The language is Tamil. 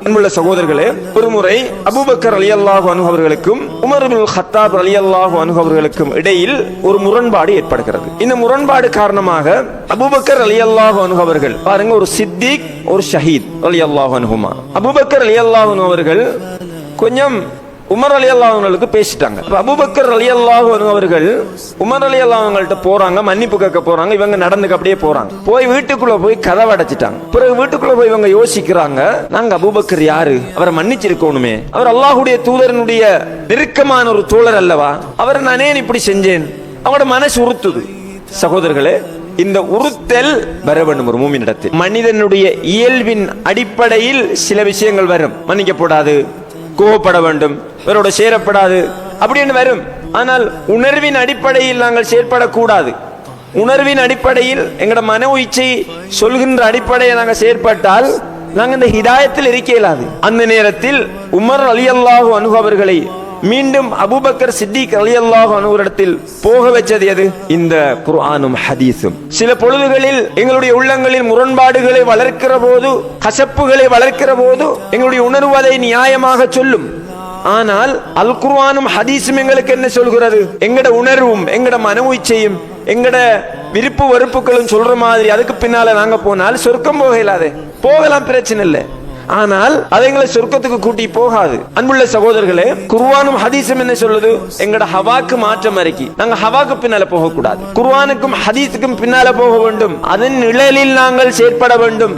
அன்புள்ள சகோதரர்களே, ஒருமுறை அபூபக்கர் ரலியல்லாஹு அன்ஹு அவர்களுக்கும் உமர் இப்னுல் கத்தாப் ரலியல்லாஹு அன்ஹு அவர்களுக்கும் இடையில் ஒரு முரண்பாடு ஏற்படுகிறது. இந்த முரண்பாடு காரணமாக அபூபக்கர் ரலியல்லாஹு அன்ஹு அவர்கள் பாருங்க, ஒரு சித்திக் ஒரு ஷஹீத் ரலியல்லாஹு அன்ஹுமா. அபூபக்கர் ரலியல்லாஹு அன்ஹு அவர்கள் கொஞ்சம் உமர் ரலியல்லாஹு அன்ஹுவுக்கு பேசிட்டாங்க. அபூபக்கர் ரலியல்லாஹு அன்ஹு அவர்கள் உமர் ரலியல்லாஹு அன்ஹுகிட்ட போறாங்க, மன்னிப்பு கேட்க போறாங்க. இவங்க நடந்துக்கு அப்படியே போறாங்க. போய் வீட்டுக்குள்ள போய் கதவை அடைச்சிட்டாங்க. பிறகு வீட்டுக்குள்ள போய் இவங்க யோசிக்கிறாங்க, நாங்க அபூபக்கர் யாரு, அவரை மன்னிச்சிருக்கணுமே, அவர் அல்லாஹ்வுடைய தூதரனுடைய நெருக்கமான ஒரு தோழர் அல்லவா, அவரை நான் ஏன் இப்படி செஞ்சேன், அவரோட மனசு உறுத்துது. சகோதரர்களே, இந்த உறுத்தல் வர வேண்டும் ஒரு மூமினிடத்தில். மனிதனுடைய இயல்பின் அடிப்படையில் சில விஷயங்கள் வரும். மன்னிக்கப்படாது, கோபப்பட வேண்டும், இவரோட சேரப்படாது அப்படின்னு வரும். ஆனால் உணர்வின் அடிப்படையில் நாங்கள் செயற்படக்கூடாது. உணர்வின் அடிப்படையில் எங்களோட மன இச்சை சொல்கின்ற அடிப்படையை நாங்கள் செயற்பட்டால் நாங்கள் இந்த ஹிதாயத்தில் இருக்க இயலாது. அந்த நேரத்தில் உமர் ரலியல்லாஹு அன்ஹு அவர்களை மீண்டும் அபூபக்கர் சித்திக் ரலியல்லாஹு அன்ஹு இடத்தில் போக வச்சது எது? இந்த குர்ஆனும் ஹதீஸும். சில பொழுதுகளில் எங்களுடைய உள்ளங்களில் முரண்பாடுகளை வளர்க்கிற போது, கசப்புகளை வளர்க்கிற போது எங்களுடைய உணர்வு அதை நியாயமாக சொல்லும். ஆனால் அல் குர்ஆனும் ஹதீஸும் எங்களுக்கு என்ன சொல்கிறது? எங்கட உணர்வும் எங்கட மன இச்சையும் எங்கட விருப்பு வெறுப்புகளும் சொல்ற மாதிரி அதுக்கு பின்னால நாங்க போனால் சொர்க்கம் போக இயலாதே. போகலாம், பிரச்சனை இல்லை. ஆனால் அது எங்களை சொர்க்கத்துக்கு கூட்டி போகாது. அன்புள்ள சகோதரர்களே, குர்ஆனும் ஹதீஸும் என்ன சொல்லுது? எங்கட ஹவாக்கு மாற்றம் அறிக்கை. நாங்க ஹவாக்கு பின்னால போக கூடாது, குர்ஆனுக்கும் ஹதீஸுக்கும் பின்னால போக வேண்டும். அதன் நிழலில் நாங்கள் செயற்பட வேண்டும்.